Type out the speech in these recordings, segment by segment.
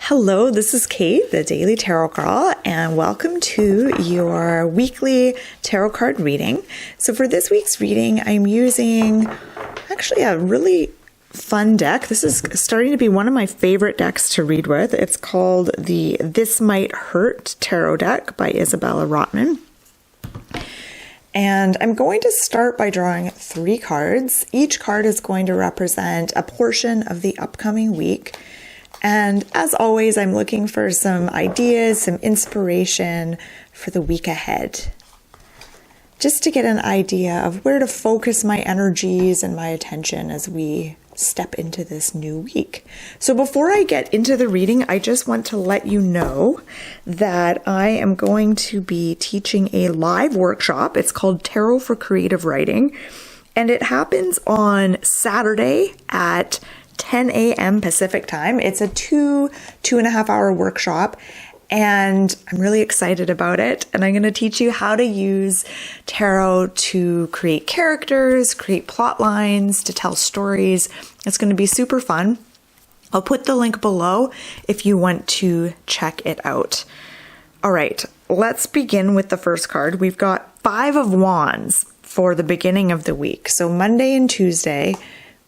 Hello, this is Kate, the Daily Tarot Girl, and welcome to your weekly tarot card reading. So for this week's reading, I'm using actually a really fun deck. This is starting to be one of my favorite decks to read with. It's called the This Might Hurt Tarot deck by Isabella Rotman. And I'm going to start by drawing 3 cards. Each card is going to represent a portion of the upcoming week. And as always, I'm looking for some ideas, some inspiration for the week ahead. Just to get an idea of where to focus my energies and my attention as we step into this new week. So before I get into the reading, I just want to let you know that I am going to be teaching a live workshop. It's called Tarot for Creative Writing, and it happens on Saturday at 10 a.m. Pacific time. It's a 2.5 hour workshop, and I'm really excited about it. And I'm going to teach you how to use tarot to create characters, create plot lines, to tell stories. It's going to be super fun. I'll put the link below if you want to check it out. All right, let's begin with the first card. We've got 5 of Wands for the beginning of the week. So Monday and Tuesday,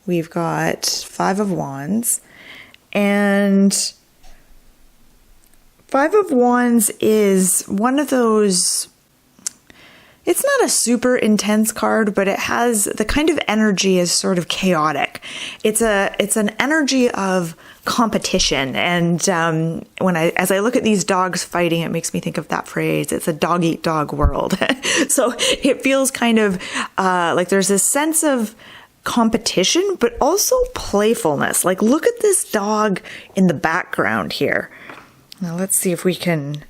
we've got 5 of Wands, and 5 of Wands is one of those, it's not a super intense card, but it has the kind of energy is sort of chaotic. It's an energy of competition. And as I look at these dogs fighting, it makes me think of that phrase. It's a dog eat dog world. So it feels kind of like there's this sense of competition, but also playfulness. Like, look at this dog in the background here. Now let's see if we can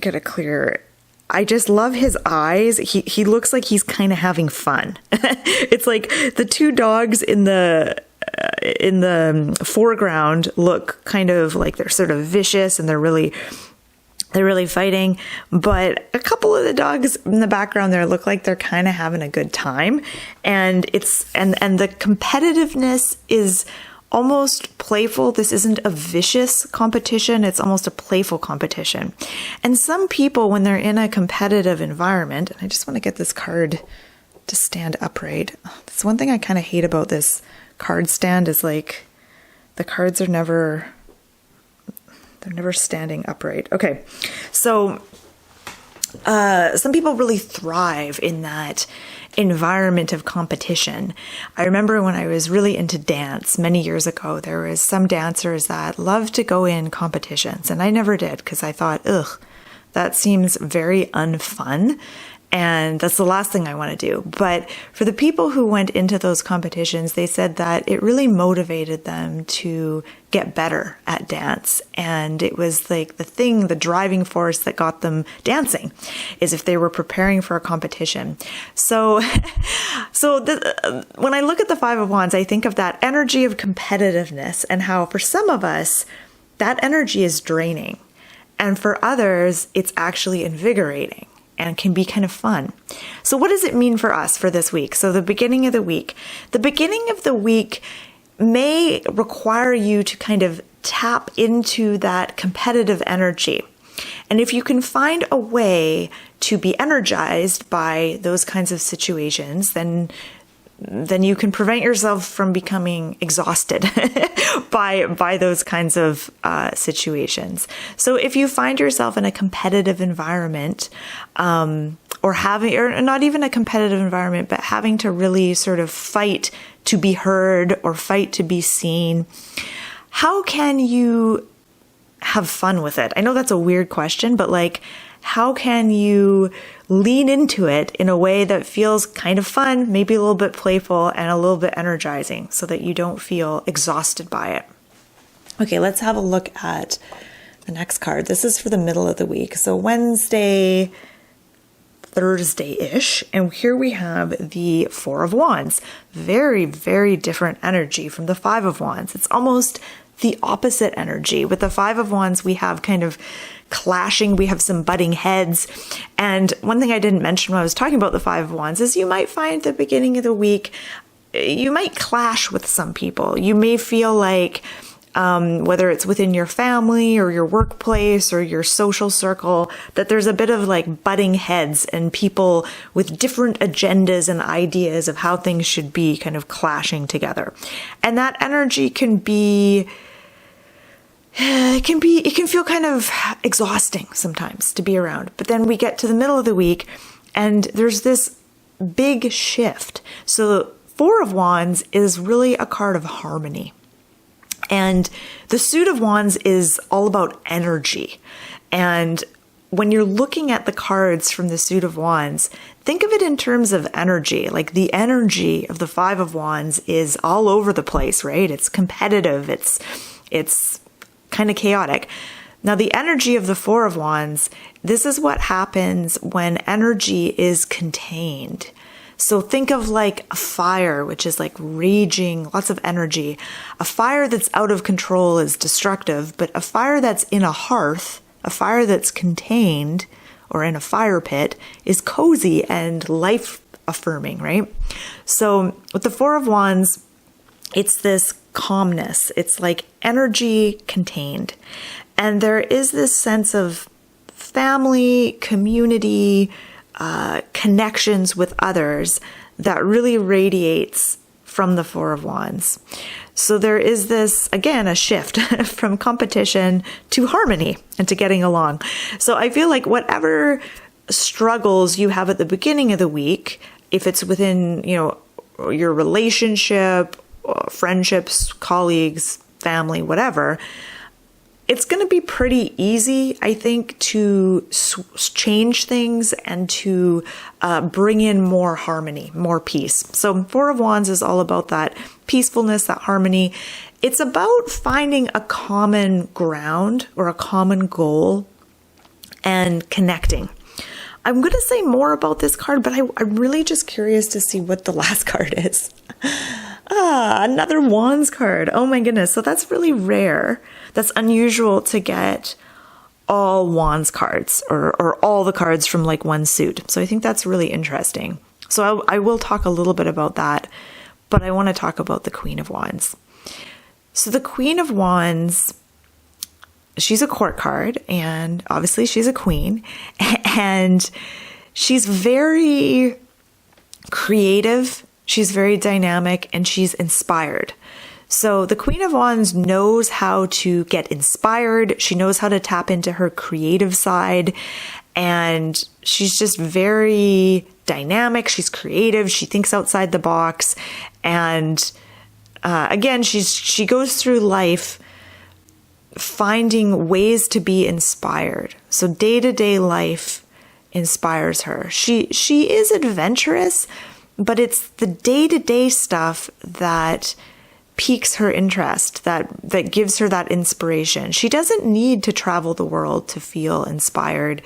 get a clear. I just love his eyes. He looks like he's kind of having fun. It's like the 2 dogs in the foreground look kind of like they're sort of vicious and they're really fighting, but a couple of the dogs in the background there look like they're kind of having a good time. And and the competitiveness is almost playful. This isn't a vicious competition. It's almost a playful competition. And some people, when they're in a competitive environment, and I just want to get this card to stand upright. That's one thing I kind of hate about this card stand is like the cards are never standing upright. Okay. So, some people really thrive in that environment of competition. I remember when I was really into dance many years ago, there was some dancers that loved to go in competitions, and I never did because I thought, that seems very unfun. And that's the last thing I want to do. But for the people who went into those competitions, they said that it really motivated them to get better at dance. And it was like the driving force that got them dancing is if they were preparing for a competition. So when I look at the 5 of Wands, I think of that energy of competitiveness and how for some of us, that energy is draining. And for others, it's actually invigorating and can be kind of fun. So what does it mean for us for this week? So the beginning of the week. The beginning of the week may require you to kind of tap into that competitive energy. And if you can find a way to be energized by those kinds of situations, then you can prevent yourself from becoming exhausted by those kinds of situations. So if you find yourself in a competitive environment, or not even a competitive environment, but having to really sort of fight to be heard or fight to be seen, how can you have fun with it? I know that's a weird question, but like, how can you lean into it in a way that feels kind of fun, maybe a little bit playful and a little bit energizing so that you don't feel exhausted by it? Okay, let's have a look at the next card. This is for the middle of the week. So Wednesday, Thursday-ish. And here we have the 4 of Wands. Very, very different energy from the 5 of Wands. It's almost the opposite energy. With the 5 of Wands, we have kind of clashing, we have some butting heads. And one thing I didn't mention when I was talking about the 5 of Wands is you might find at the beginning of the week, you might clash with some people. You may feel like whether it's within your family or your workplace or your social circle, that there's a bit of like butting heads and people with different agendas and ideas of how things should be kind of clashing together. And that energy can be, it can feel kind of exhausting sometimes to be around. But then we get to the middle of the week and there's this big shift. So Four of Wands is really a card of harmony. And the Suit of Wands is all about energy. And when you're looking at the cards from the Suit of Wands, think of it in terms of energy. Like the energy of the Five of Wands is all over the place, right? It's competitive. It's kind of chaotic. Now, the energy of the Four of Wands, this is what happens when energy is contained. So think of like a fire, which is like raging, lots of energy. A fire that's out of control is destructive, but a fire that's in a hearth, a fire that's contained or in a fire pit is cozy and life affirming, right? So with the Four of Wands, it's this calmness. It's like energy contained. And there is this sense of family, community, connections with others that really radiates from the Four of Wands. So there is this, again, a shift from competition to harmony and to getting along. So I feel like whatever struggles you have at the beginning of the week, if it's within, your relationship, friendships, colleagues, family, whatever, it's going to be pretty easy, I think, to change things and to bring in more harmony, more peace. So Four of Wands is all about that peacefulness, that harmony. It's about finding a common ground or a common goal and connecting. I'm going to say more about this card, but I'm really just curious to see what the last card is. Another Wands card. Oh my goodness. So that's really rare. That's unusual to get all Wands cards or all the cards from like one suit. So I think that's really interesting. So I will talk a little bit about that, but I want to talk about the Queen of Wands. So the Queen of Wands, she's a court card and obviously she's a queen and she's very creative. She's very dynamic and she's inspired. So the Queen of Wands knows how to get inspired. She knows how to tap into her creative side. And she's just very dynamic. She's creative. She thinks outside the box. And again, she goes through life finding ways to be inspired. So day-to-day life inspires her. She is adventurous, but it's the day-to-day stuff that piques her interest, that gives her that inspiration. She doesn't need to travel the world to feel inspired.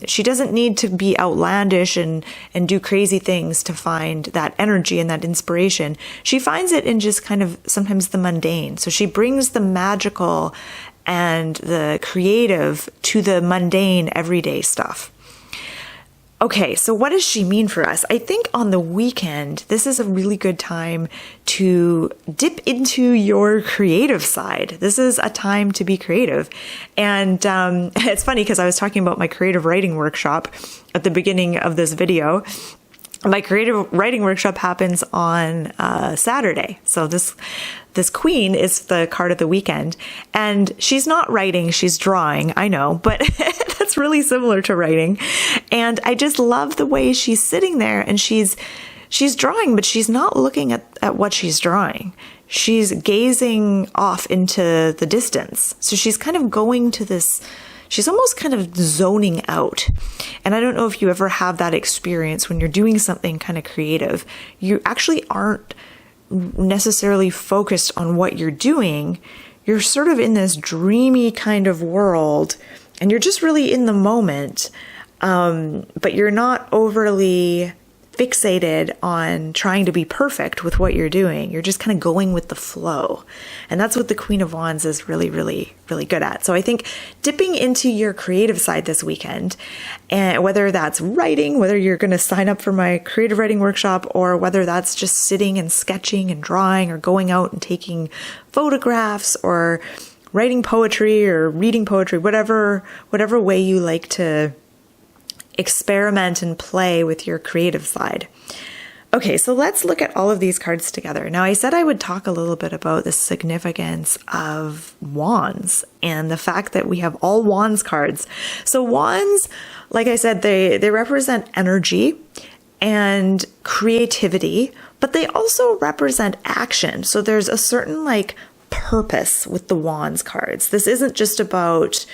She doesn't need to be outlandish and do crazy things to find that energy and that inspiration. She finds it in just kind of sometimes the mundane. So she brings the magical and the creative to the mundane, everyday stuff. Okay, so what does she mean for us? I think on the weekend, this is a really good time to dip into your creative side. This is a time to be creative. And it's funny because I was talking about my creative writing workshop at the beginning of this video. My creative writing workshop happens on Saturday. So this queen is the card of the weekend. And she's not writing, she's drawing, I know, but that's really similar to writing. And I just love the way she's sitting there and she's drawing, but she's not looking at what she's drawing. She's gazing off into the distance. So she's kind of going to this, she's almost kind of zoning out. And I don't know if you ever have that experience when you're doing something kind of creative. You actually aren't necessarily focused on what you're doing. You're sort of in this dreamy kind of world and you're just really in the moment. But you're not overly fixated on trying to be perfect with what you're doing. You're just kind of going with the flow. And that's what the Queen of Wands is really, really, really good at. So I think dipping into your creative side this weekend, and whether that's writing, whether you're going to sign up for my creative writing workshop, or whether that's just sitting and sketching and drawing, or going out and taking photographs, or writing poetry or reading poetry, whatever way you like to experiment and play with your creative side. Okay, so let's look at all of these cards together. Now, I said I would talk a little bit about the significance of wands and the fact that we have all wands cards. So wands, like I said, they represent energy and creativity, but they also represent action. So there's a certain purpose with the wands cards. This isn't just about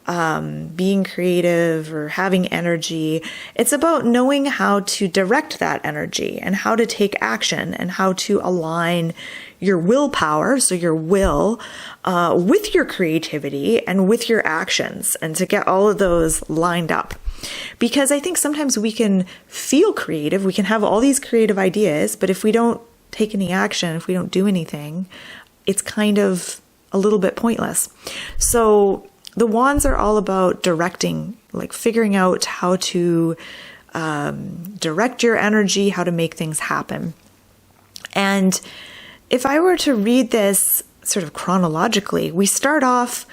being creative or having energy. It's about knowing how to direct that energy and how to take action and how to align your willpower, so your will, with your creativity and with your actions, and to get all of those lined up. Because I think sometimes we can feel creative, we can have all these creative ideas, but if we don't take any action, if we don't do anything, it's kind of a little bit pointless. So the wands are all about directing, figuring out how to direct your energy, how to make things happen. And if I were to read this sort of chronologically, we start off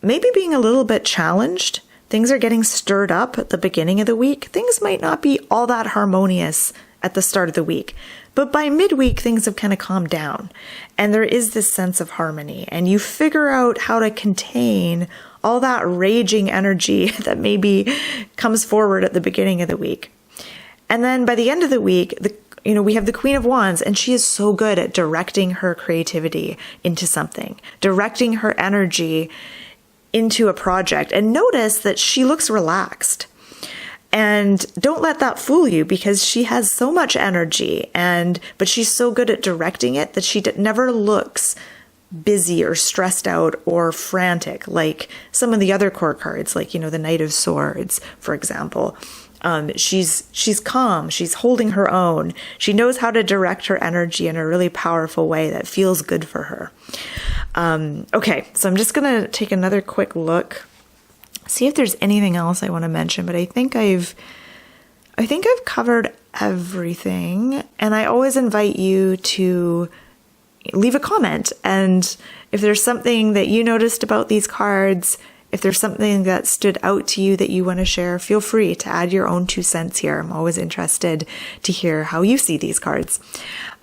maybe being a little bit challenged. Things are getting stirred up at the beginning of the week. Things might not be all that harmonious at the start of the week. But by midweek, things have kind of calmed down. And there is this sense of harmony. And you figure out how to contain all that raging energy that maybe comes forward at the beginning of the week. And then by the end of the week, we have the Queen of Wands, and she is so good at directing her creativity into something, directing her energy into a project. And notice that she looks relaxed. And don't let that fool you, because she has so much energy, but she's so good at directing it that she never looks busy or stressed out or frantic like some of the other core cards, like, the Knight of Swords, for example. She's calm. She's holding her own. She knows how to direct her energy in a really powerful way that feels good for her. Okay, so I'm just going to take another quick look, see if there's anything else I want to mention, but I think I've covered everything. And I always invite you to leave a comment. And if there's something that you noticed about these cards, if there's something that stood out to you that you want to share, feel free to add your own 2 cents here. I'm always interested to hear how you see these cards.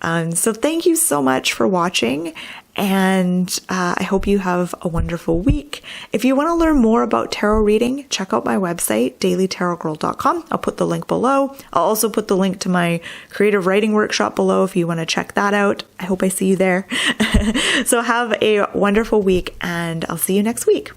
So thank you so much for watching. And I hope you have a wonderful week. If you want to learn more about tarot reading, check out my website, dailytarotgirl.com. I'll put the link below. I'll also put the link to my creative writing workshop below if you want to check that out. I hope I see you there. So have a wonderful week, and I'll see you next week.